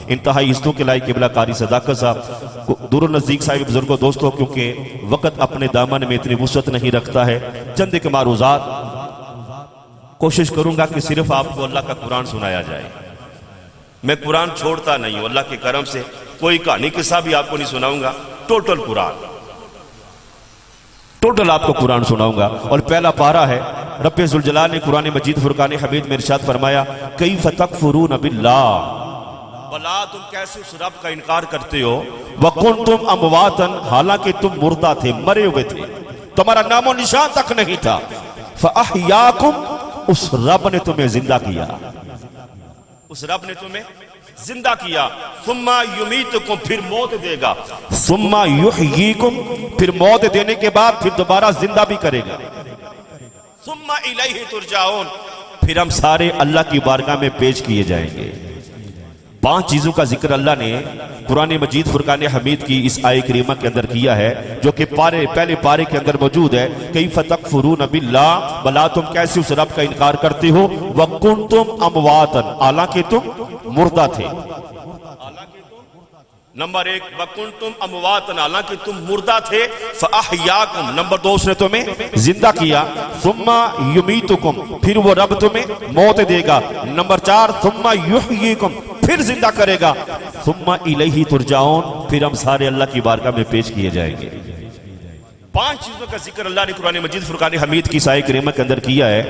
انتہائی عزتوں کے لائق قبلہ قاری صداقت صاحب، دور و نزدیک صاحب بزرگوں دوستوں، کیونکہ وقت اپنے دامن میں اتنی وسعت نہیں رکھتا ہے، چند ایک معروضات کوشش کروں گا کہ صرف آپ کو اللہ کا قرآن سنایا جائے۔ میں قرآن چھوڑتا نہیں ہوں، اللہ کے کرم سے کوئی کہانی قصہ بھی آپ کو نہیں سناؤں گا، ٹوٹل قرآن، ٹوٹل آپ کو قرآن سناؤں گا۔ اور پہلا پارہ ہے، رب ذوالجلال نے قرآن مجید فرقان حمید میں ارشاد فرمایا، کیف تکفرون باللہ، بلا تم کیسے اس رب کا انکار کرتے ہو، وکنتم امواتا، حالانکہ تم مردہ تھے، مرے ہوئے تھے، تمہارا نام و نشان تک نہیں تھا، فاحیاکم، اس رب نے تمہیں زندہ کیا، اس رب نے تمہیں زندہ کیا، ثم یمیتکم، پھر موت دے گا، ثم یحییکم، پھر موت دینے کے بعد پھر دوبارہ زندہ بھی کرے گا، ثم الیہ ترجعون، پھر ہم سارے اللہ کی بارگاہ میں پیش کیے جائیں گے۔ 5 چیزوں کا ذکر اللہ نے قرآن مجید فرقان حمید کی اس آیہ کریمہ کے اندر کیا ہے، جو کہ پہلے پارے کے اندر موجود ہے، کیف تکفرون باللہ، بلا تم کیسے اس رب کا انکار کرتے ہو، وکنتم امواتا، حالانکہ تم مردہ تھے۔ نمبر 1 وکنتم امواتا، حالانکہ تم مردہ تھے، فاحیاکم، نمبر 2 اس نے تمہیں زندہ کیا، ثم یمیتکم، پھر وہ رب تمہیں موت دے گا، نمبر 4 ثم یحییکم، پھر زندہ کرے گا، ثم الیہ ترجعون، پھر ہم سارے اللہ کی بارگاہ میں پیش کیے جائیں گے۔ 5 چیزوں کا ذکر اللہ نے قرآن مجید فرقان حمید کی آیہ کریمہ کے اندر کیا ہے۔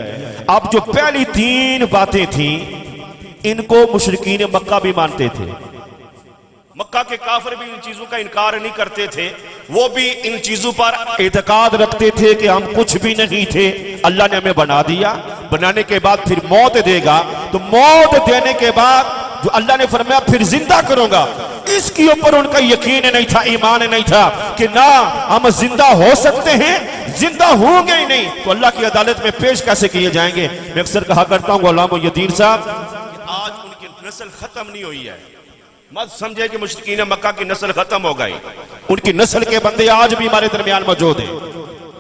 اب جو پہلی 3 باتیں تھیں، ان کو مشرکین مکہ بھی مانتے تھے، مکہ کے کافر بھی ان چیزوں کا انکار نہیں کرتے تھے، وہ بھی ان چیزوں پر اعتقاد رکھتے تھے کہ ہم کچھ بھی نہیں تھے، اللہ نے ہمیں بنا دیا، بنانے کے بعد پھر موت دے گا، تو موت دینے کے بعد جو اللہ نے فرمایا پھر زندہ کروں گا، اس کے اوپر ان کا یقین نہیں تھا، ایمان نہیں تھا کہ نہ ہم زندہ ہو سکتے ہیں، زندہ ہوں گے ہی نہیں تو اللہ کی عدالت میں پیش کیسے کیے جائیں گے۔ میں اکثر کہا کرتا ہوں غلام الدین صاحب، آج ان کی نسل ختم نہیں ہوئی ہے، مت سمجھے کہ مشرکین مکہ کی نسل ختم ہو گئی، ان کی نسل کے بندے آج بھی ہمارے درمیان موجود ہیں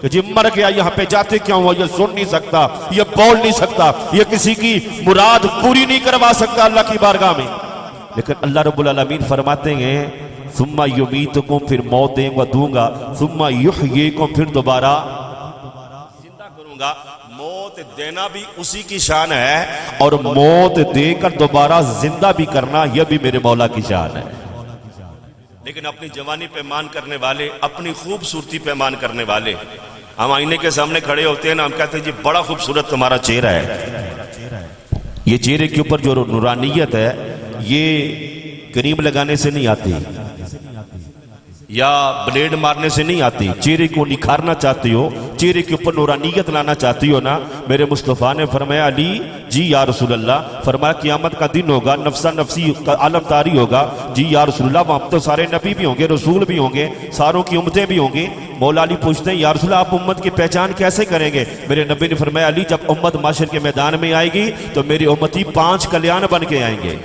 کہ جی مر گیا، یہاں پہ جاتے کیوں ہوا، یہ سن نہیں سکتا، یہ بول نہیں سکتا، یہ کسی کی مراد پوری نہیں کروا سکتا اللہ کی بارگاہ میں، لیکن اللہ رب العالمین فرماتے ہیں ثم یمیتکم، پھر موت دوں گا، ثم یحییکم، پھر دوبارہ زندہ کروں گا۔ موت دینا بھی اسی کی شان ہے، اور موت دے کر دوبارہ زندہ بھی کرنا یہ بھی میرے مولا کی شان ہے۔ لیکن اپنی جوانی پہ مان کرنے والے، اپنی خوبصورتی پہ مان کرنے والے، ہم آئینے کے سامنے کھڑے ہوتے ہیں نا، ہم کہتے ہیں جی بڑا خوبصورت تمہارا چہرہ ہے، یہ چہرے کے اوپر جو نورانیت ہے یہ کریم لگانے سے نہیں آتی یا بلیڈ مارنے سے نہیں آتی، چہرے کو نکھارنا چاہتی ہو، چہرے کے اوپر نورانیت لانا چاہتی ہو نا، میرے مصطفیٰ نے فرمایا علی جی یا رسول اللہ، فرمایا قیامت کا دن ہوگا، نفسا نفسی کا عالم طاری ہوگا، جی یا رسول اللہ، وہاں تو سارے نبی بھی ہوں گے، رسول بھی ہوں گے، ساروں کی امتیں بھی ہوں گی۔ مولا علی پوچھتے ہیں یا رسول اللہ آپ امت کی پہچان کیسے کریں گے؟ میرے نبی نے فرمایا علی جب امت معاشر کے میدان میں آئے گی تو میری امتی 5 کلیان بن کے آئیں گے،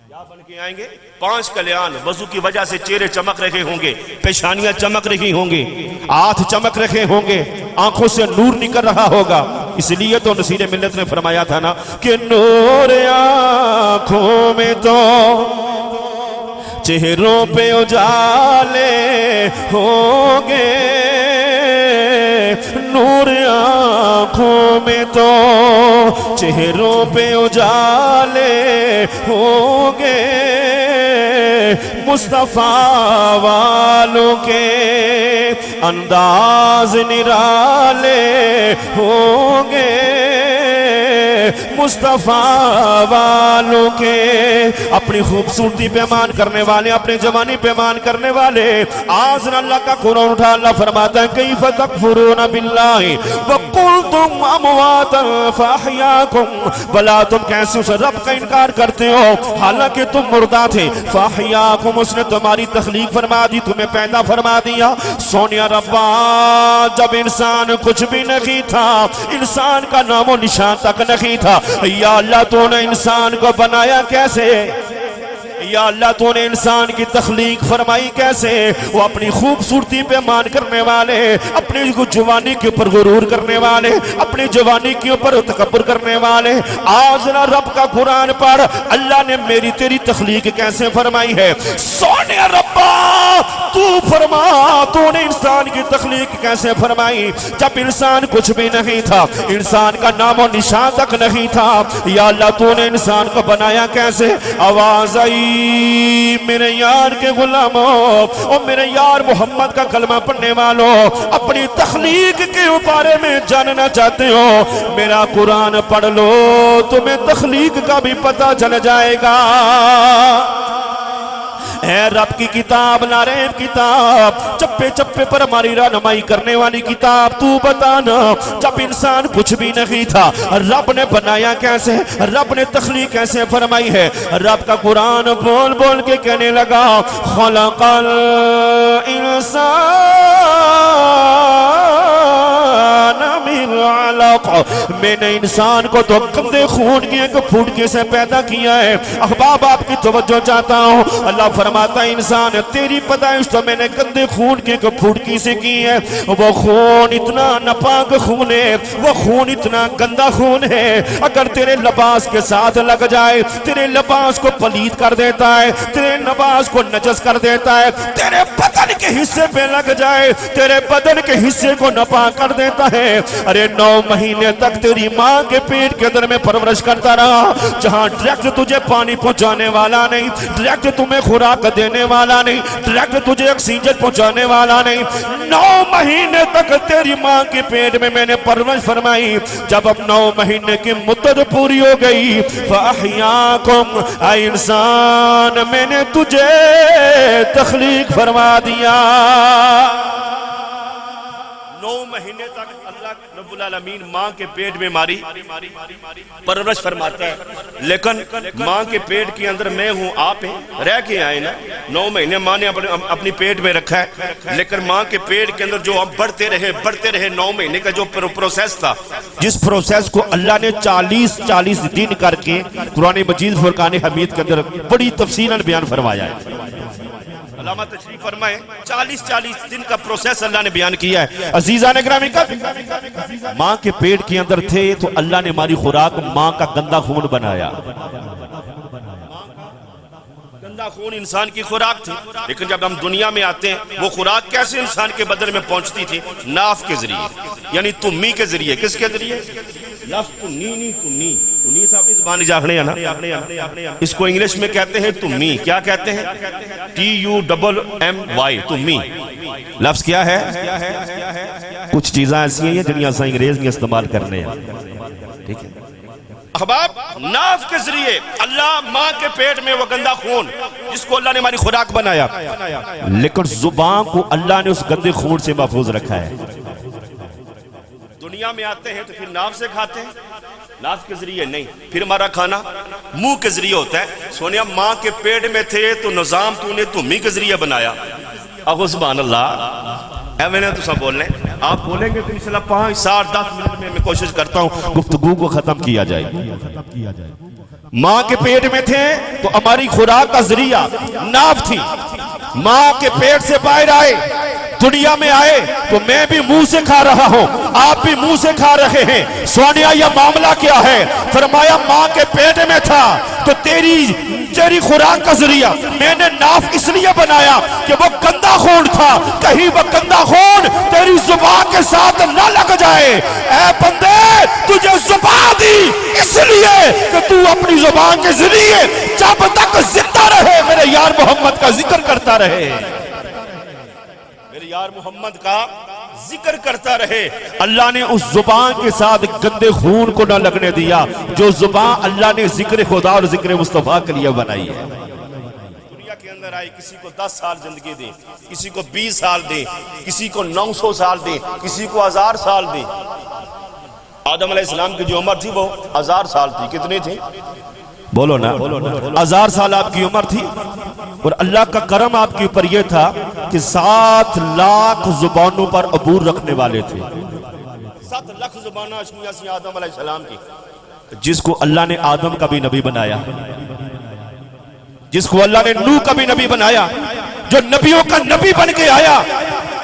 کیا بن کے آئیں گے؟ 5 کلیان، وضو کی وجہ سے چہرے چمک رہے ہوں گے، پیشانیاں چمک رہی ہوں گی، ہاتھ چمک رہے ہوں گے، آنکھوں سے نور نکل رہا ہوگا۔ اس لیے تو نصیر ملت نے فرمایا تھا نا کہ نور آنکھوں میں تو چہروں پہ اجالے ہوں گے، نور آنکھوں میں تو چہروں پہ اجالے ہوں گے، مصطفیٰ والوں کے انداز نرالے ہوں گے، مصطفیٰ والوں کے اپنی خوبصورتی پہ مان کرنے والے، اپنے جوانی پہ مان کرنے والے، آزن اللہ کا قرآن اٹھا اللہ فرماتا ہے کیف تکفرون باللہ وکنتم امواتا فاحیاکم، بلا تم کیسے اس رب کا انکار کرتے ہو حالانکہ تم مردہ تھے، فاحیاکم، اس نے تمہاری تخلیق فرما دی، تمہیں پیدا فرما دیا۔ سونیا ربا جب انسان کچھ بھی نہیں تھا، انسان کا نام و نشان تک نہیں تھا، یا اللہ تو نے انسان کو بنایا کیسے؟ یا اللہ تو نے انسان کی تخلیق فرمائی کیسے؟ وہ اپنی خوبصورتی پہ مان کرنے والے، اپنی جوانی کے اوپر غرور کرنے والے، اپنی جوانی کے اوپر تکبر کرنے والے، آج نہ رب کا قرآن پڑھ اللہ نے میری تیری تخلیق کیسے فرمائی ہے۔ سونے ربا تو فرما تو نے انسان کی تخلیق کیسے فرمائی جب انسان کچھ بھی نہیں تھا، انسان کا نام و نشان تک نہیں تھا۔ یا اللہ تو نے انسان کو بنایا کیسے؟ آواز آئی میرے یار کے غلاموں اور میرے یار محمد کا کلمہ پڑھنے والوں، اپنی تخلیق کے بارے میں جاننا چاہتے ہو میرا قرآن پڑھ لو، تمہیں تخلیق کا بھی پتہ چل جائے گا۔ اے رب کی کتاب، ناریب کتاب، چپے چپے پر ہماری رہنمائی کرنے والی کتاب، تو بتانا جب انسان کچھ بھی نہیں تھا رب نے بنایا کیسے، رب نے تخلیق کیسے فرمائی ہے۔ رب کا قرآن بول بول کے کہنے لگا خلق الانسان من علق، میں نے انسان کو تو گندے خون کی ایک پھوٹکی سے پیدا کیا ہے۔ احباب آپ کی توجہ چاہتا ہوں، اللہ فرماتا ہے انسان تیری پیدائش تو میں نے گندے خون کی ایک پھوٹکی سے کی ہے، وہ خون اتنا ناپاک خون ہے، وہ خون اتنا گندا خون ہے، اگر تیرے لباس کے ساتھ لگ جائے تیرے لباس کو پلید کر دیتا ہے، تیرے لباس کو نجس کر دیتا ہے، تیرے بدن کے حصے پہ لگ جائے تیرے بدن کے حصے کو ناپاک کر دیتا ہے۔ ارے 9 مہینے تک تیری ماں کے پیٹ کے اندر میں پرورش کرتا رہا، جہاں ڈائریکٹ تجھے پانی پہنچانے والا نہیں، ڈائریکٹ تمہیں خوراک دینے والا نہیں، ڈائریکٹ تجھے آکسیجن پہنچانے والا نہیں، 9 مہینے تک تیری ماں کے پیٹ میں نے پرورش فرمائی۔ جب اب 9 مہینے کی مدت پوری ہو گئی فَأَحْيَاكُمْ، اے انسان میں نے تجھے تخلیق فرما دیا۔ 9 مہینے تک اللہ رب العالمین ماں کے پیٹ میں ماری پرورش فرماتا ہے، لیکن ماں کے پیٹ کے اندر میں ہوں آپ ہیں، رہ کے آئے نا 9 مہینے ماں نے اپنی پیٹ میں رکھا ہے، لیکن ماں کے پیٹ کے اندر جو ہم بڑھتے رہے 9 مہینے کا جو پروسیس تھا، جس پروسیس کو اللہ نے 40 دن کر کے قرآن مجید فرقان حمید کے اندر بڑی تفصیلاً بیان فرمایا ہے۔ علامہ تشریف فرمائے 40 دن کا پروسیس اللہ نے بیان کیا ہے۔ عزیزان اکرامی کا ماں کے پیٹ کے اندر تھے تو اللہ نے ہماری خوراک ماں کا گندا خون بنایا، گندا خون انسان کی خوراک تھی، لیکن جب ہم دنیا میں آتے ہیں وہ خوراک کیسے انسان کے بدن میں پہنچتی تھی؟ ناف کے ذریعے، یعنی تمی کے ذریعے۔ کس کے ذریعے؟ لفظ تنی صاحب اس زبان جاہنے ہے نا، اس کو انگلش میں کہتے ہیں تمی۔ کیا کہتے ہیں؟ TUMMY، تمی۔ لفظ کیا ہے؟ کچھ چیزیں ایسی ہیں جنہیں اساں انگریز میں استعمال کرنے ہیں، ٹھیک ہے احباب۔ ناف کے ذریعے اللہ ماں کے پیٹ میں وہ گندا خون جس کو اللہ نے ہماری خوراک بنایا، لیکن زبان کو اللہ نے اس گندے خون سے محفوظ رکھا ہے۔ دنیا میں آتے ہیں تو پھر ناف سے کھاتے ہیں، ناف کے ذریعے نہیں، پھر ہمارا کھانا منہ کے ذریعے ہوتا ہے۔ سونیا ماں کے پیٹ میں تھے تو نظام تو نے تمی کے ذریعے بنایا۔ اب سبحان اللہ، میں نے تو سب بول رہے ہیں، آپ بولیں گے تو انشاءاللہ 5 7 10 منٹ میں کوشش کرتا ہوں گفتگو کو ختم کیا جائے۔ ماں کے پیٹ میں تھے تو ہماری خوراک کا ذریعہ ناف تھی، ماں کے پیٹ سے باہر آئے دنیا میں آئے تو میں بھی منہ سے کھا رہا ہوں، آپ بھی منہ سے کھا رہے ہیں۔ سونیا یہ معاملہ کیا ہے؟ فرمایا ماں کے پیٹ میں تھا تو تیری خوراک کا ذریعہ میں نے ناف اس لیے بنایا کہ وہ گندا خون تھا، کہیں وہ گندا خون تیری زبان کے ساتھ نہ لگ جائے۔ اے بندے تجھے زبان دی اس لیے کہ تو اپنی زبان کے ذریعے جب تک زندہ رہے میرے یار محمد کا ذکر کرتا رہے، یار محمد کا ذکر کرتا رہے۔ اللہ نے اس زبان کے ساتھ گندے خون کو نہ لگنے دیا، جو زبان اللہ نے ذکر خدا اور ذکر مصطفیٰ کے لیے بنائی ہے۔ دنیا کے اندر آئی، کسی کو 10 سال زندگی دیں، کسی کو 20 سال دیں، کسی کو 900 سال دیں، کسی کو 1000 سال دیں۔ آدم علیہ السلام کی جو عمر تھی وہ 1000 سال تھی۔ کتنی تھی؟ بولو نا، 1000 سال آپ کی عمر تھی، اور اللہ کا کرم آپ کے اوپر یہ تھا کہ 7 لاکھ زبانوں پر عبور رکھنے والے تھے۔ 7 لاکھ زبانوں سی آدم علیہ السلام کی، جس کو اللہ نے آدم کا بھی نبی بنایا۔ جس کو اللہ نے نوح کا بھی نبی بنایا، جو نبیوں کا نبی بن کے آیا،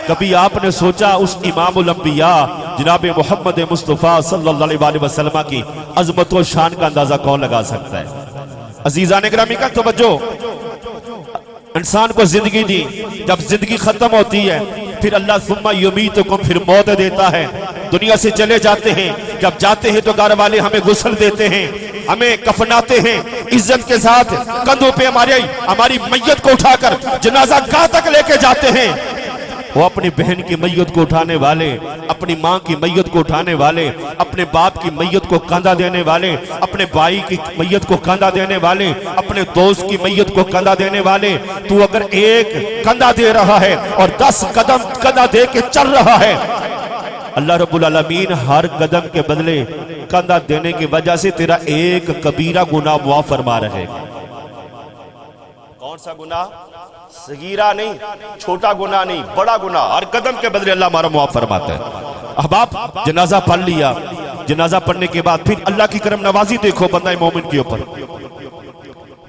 کبھی آپ نے سوچا اس امام الانبیاء جناب محمد مصطفیٰ صلی اللہ علیہ وسلم کی عظمت و شان کا اندازہ کون لگا سکتا ہے؟ عزیزان گرامی کا توجہ، انسان کو زندگی دی، جب زندگی ختم ہوتی ہے پھر اللہ ثم یمیتکم، پھر موت دیتا ہے، دنیا سے چلے جاتے ہیں، جب جاتے ہیں تو گھر والے ہمیں غسل دیتے ہیں، ہمیں کفناتے ہیں، عزت کے ساتھ کندھوں پہ ہماری میت کو اٹھا کر جنازہ گاہ تک لے کے جاتے ہیں۔ وہ اپنی بہن کی میت کو اٹھانے والے، اپنی ماں کی میت کو اٹھانے والے، اپنے باپ کی میت کو کندھا دینے والے، اپنے بھائی کی میت کو کندھا دینے والے، اپنے دوست کی میت کو کندھا دینے والے، تو اگر ایک کندھا دے رہا ہے اور 10 قدم کندھا دے کے چل رہا ہے، اللہ رب العالمین ہر قدم کے بدلے کندھا دینے کی وجہ سے تیرا ایک کبیرہ گناہ معاف فرما رہے گا۔ کون سا گناہ؟ صغیرہ نہیں، چھوٹا گناہ نہیں، بڑا گناہ، ہر قدم کے بدلے اللہ ہمارا معاف فرماتا ہے۔ احباب، جنازہ پڑھ لیا، جنازہ پڑھنے کے بعد پھر اللہ کی کرم نوازی دیکھو بندہ مومن کے اوپر،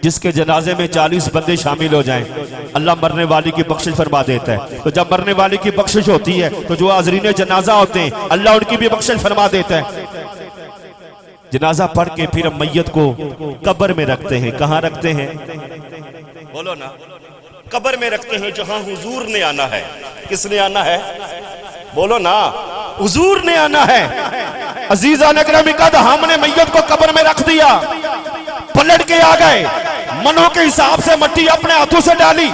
جس کے جنازے میں 40 بندے شامل ہو جائیں، اللہ مرنے والی کی بخشش فرما دیتا ہے۔ تو جب مرنے والی کی بخشش ہوتی ہے تو جو حاضرین جنازہ ہوتے ہیں اللہ ان کی بھی بخشش فرما دیتا ہے۔ جنازہ پڑھ کے پھر ہم میت کو قبر میں رکھتے ہیں۔ کہاں رکھتے ہیں؟ بولو نا، قبر میں رکھتے ہیں جہاں حضور نے آنا ہے۔ کس نے آنا ہے؟ بولو نا، حضور نے آنا ہے۔ عزیزان اکرامی کا ہم نے میت کو قبر میں رکھ دیا، پلٹ کے آ گئے، منوں کے حساب سے مٹی اپنے ہاتھوں سے ڈالی،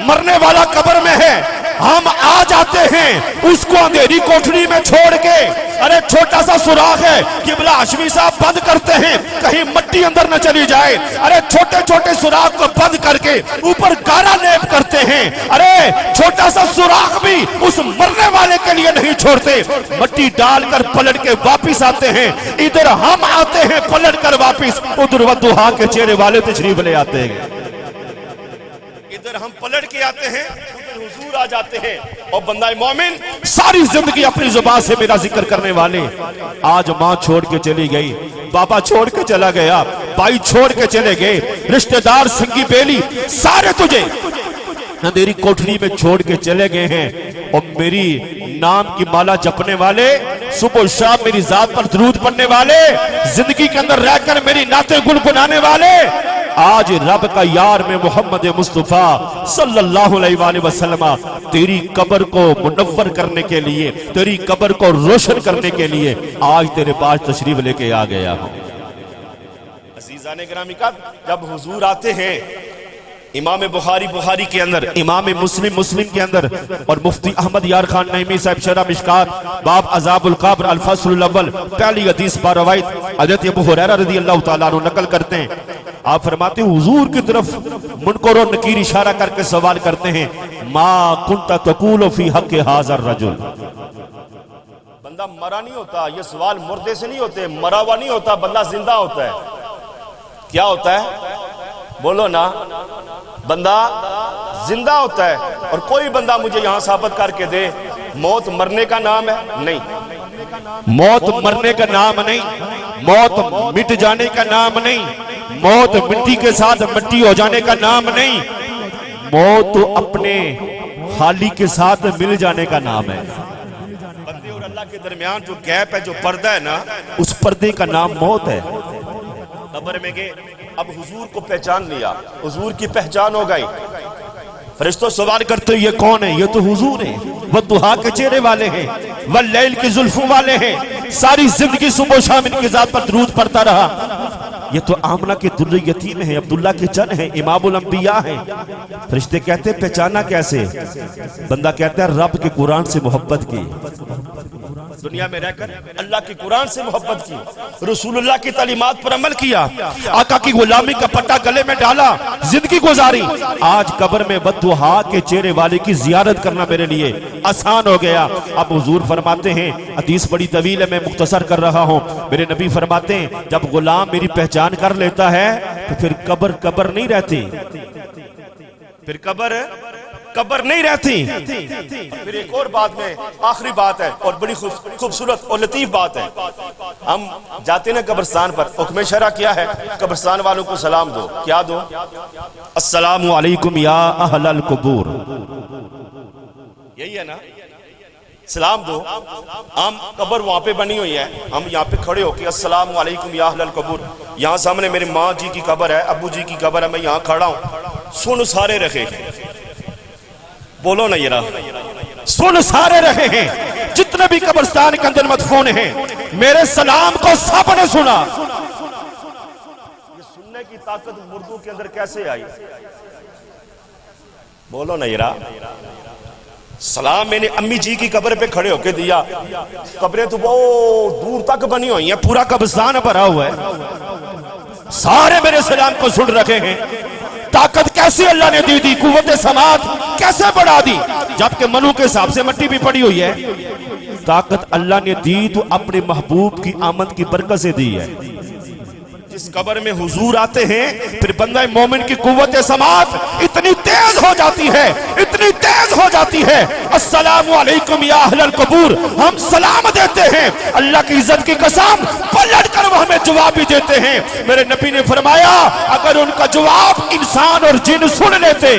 مرنے والا قبر میں ہے، ہم آ جاتے ہیں اس کو اندھیری کوٹھڑی میں چھوڑ کے، ارے چھوٹا سا سوراخ ہے، قبلہ ہاشمی صاحب بند کرتے ہیں کہیں مٹی اندر نہ چلی جائے، ارے چھوٹے چھوٹے سوراخ کو بند کر کے اوپر گارا لیپ کرتے ہیں، ارے چھوٹا سا سوراخ بھی اس مرنے والے کے لیے نہیں چھوڑتے، مٹی ڈال کر پلٹ کے واپس آتے ہیں۔ ادھر ہم آتے ہیں پلٹ کر واپس، ادھر ودھا کے چہرے والے تشریف لے آتے ہیں۔ ادھر ہم پلٹ کے آتے ہیں، ادھر حضور آ جاتے ہیں۔ اور بندہ مومن ساری زندگی اپنی زبان سے میرا ذکر کرنے والے، آج ماں چھوڑ کے چلی گئی، بابا چھوڑ کے چلا گیا، بھائی چھوڑ کے چلے گئے، رشتہ دار سنگی بیلی سارے تجھے اندھیری کوٹھڑی میں چھوڑ کے چلے گئے ہیں، اور میری نام کی مالا جپنے والے، صبح و شام میری ذات پر درود پڑھنے والے، زندگی کے اندر رہ کر میری نعتیں گنگنانے والے، آج رب کا یار میں محمد مصطفیٰ صلی اللہ علیہ وآلہ وسلم تیری قبر کو منور کرنے کے لیے، تیری قبر کو روشن کرنے کے لیے آج تیرے پاس تشریف لے کے آ گیا ہوں۔ عزیزان گرامی کا جب حضور آتے ہیں، امام بخاری کے اندر، امام مسلم کے اندر، اور مفتی احمد یار خان نعیمی صاحب شرح مشکات باب عذاب القبر الفصل الاول پہلی حدیث با روایت حضرت ابو ہریرہ رضی اللہ تعالیٰ عنہ نقل کرتے ہیں، آپ فرماتے ہیں حضور کی طرف منکر و نکیر اشارہ کر کے سوال کرتے ہیں، ما کنت تقول فی حق ھذا الرجل۔ بندہ مرا نہیں ہوتا، یہ سوال مردے سے نہیں ہوتے، مرا ہوا نہیں ہوتا، بندہ زندہ ہوتا ہے۔ کیا ہوتا ہے؟ بولو نا، بندہ زندہ ہوتا ہے۔ اور کوئی بندہ مجھے یہاں ثابت کر کے دے موت مرنے کا نام ہے؟ نہیں، موت مرنے کا نام نہیں، موت مٹ جانے کا نام نہیں، موت مٹی کے ساتھ مٹی ہو جانے کا نام نہیں، موت اپنے خالی کے ساتھ مل جانے کا نام ہے۔ بندے اور اللہ کے درمیان جو گیپ ہے، جو پردہ ہے نا، اس پردے کا نام موت ہے۔ قبر میں گئے، اب حضور کو پہچان لیا، حضور کی پہچان ہو گئی، فرشتوں سوال کرتے یہ کون ہے؟ یہ تو حضور ہیں، والضحیٰ کے چہرے والے ہیں، واللیل کی زلفوں والے ہیں، ساری زندگی صبح و شام ان کی ذات پر درود پڑھتا رہا، یہ تو آمنہ کے در یتیم ہیں، عبداللہ کے چن ہیں، امام الانبیاء ہیں۔ فرشتے کہتے ہیں پہچانا کیسے؟ بندہ کہتا ہے رب کے قرآن سے محبت کی، دنیا میں رہ کر اللہ کی قرآن سے محبت کی، رسول اللہ کی تعلیمات پر عمل کیا، آقا کی غلامی کا پٹا گلے میں ڈالا، زندگی گزاری، آج قبر میں والضحیٰ کے چہرے والے کی زیارت کرنا میرے لیے آسان ہو گیا۔ اب حضور فرماتے ہیں، حدیث بڑی طویل ہے میں مختصر کر رہا ہوں، میرے نبی فرماتے ہیں جب غلام میری پہچان کر لیتا ہے تو پھر قبر نہیں رہتی، پھر قبر نہیں رہتی۔ پھر ایک اور بات میں آخری بات ہے اور بڑی خوبصورت اور لطیف بات ہے، ہم جاتے ہیں قبرستان پر، حکم شرع کیا ہے؟ قبرستان والوں کو سلام دو، کیا دو؟ السلام علیکم یا اہل القبور، یہی ہے نا؟ سلام دو۔ ہم قبر وہاں پہ بنی ہوئی ہے، ہم یہاں پہ کھڑے ہو کے السلام علیکم یا اہل القبور، یہاں سامنے میری ماں جی کی قبر ہے، ابو جی کی قبر ہے، میں یہاں کھڑا ہوں، سن سارے رہے ہیں، بولو نا ذرا، سن سارے رہے ہیں، جتنے بھی قبرستان کے اندر مدفون ہیں، میرے سلام کو سب نے سنا۔ یہ سننے کی طاقت مردوں کے اندر کیسے آئی؟ بولو نا ذرا۔ سلام میں نے امی جی کی قبر پہ کھڑے ہو کے دیا، قبریں تو بہت دور تک بنی ہوئی ہیں، پورا قبرستان بھرا ہوا ہے، سارے میرے سلام کو سن رکھے ہیں۔ طاقت کیسے اللہ نے دی قوت سماعت کیسے بڑھا دی؟ جبکہ منو کے حساب سے مٹی بھی پڑی ہوئی ہے، طاقت اللہ نے دی تو اپنے محبوب کی آمد کی برکت سے دی ہے۔ جس قبر میں حضور آتے ہیں پھر بندہ مومن کی قوت سماعت اتنی تیز ہو جاتی ہے، اتنی تیز ہو جاتی ہے، السلام علیکم یا اہل القبور، ہم سلام دیتے ہیں، اللہ کی عزت کی قسم پلٹ کر وہ ہمیں جواب بھی دیتے ہیں۔ میرے نبی نے فرمایا اگر ان کا جواب انسان اور جن سن لیتے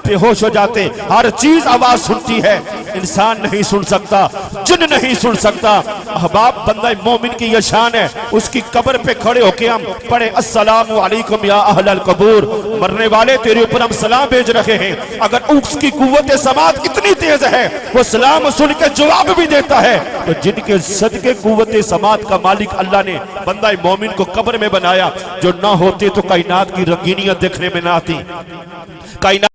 بے ہوش ہو جاتے، ہر چیز آواز سنتی ہے، انسان نہیں سن سکتا، جن نہیں سن سکتا۔ احباب بندہ مومن کی یہ شان ہے، اس کی قبر پہ کھڑے ہو کے ہم پڑھے السلام علیکم یا اہل القبور، مرنے والے تیرے اوپر ہم سلام بھیج رہے ہیں۔ اگر اس کی قوت سماعت اتنی تیز ہے وہ سلام سن کے جواب بھی دیتا ہے، تو جن کے صدقے قوت سماعت کا مالک اللہ نے بندہ مومن کو قبر میں بنایا، جو نہ ہوتے تو کائنات کی رنگینیاں دیکھنے میں نہ آتی، کائنات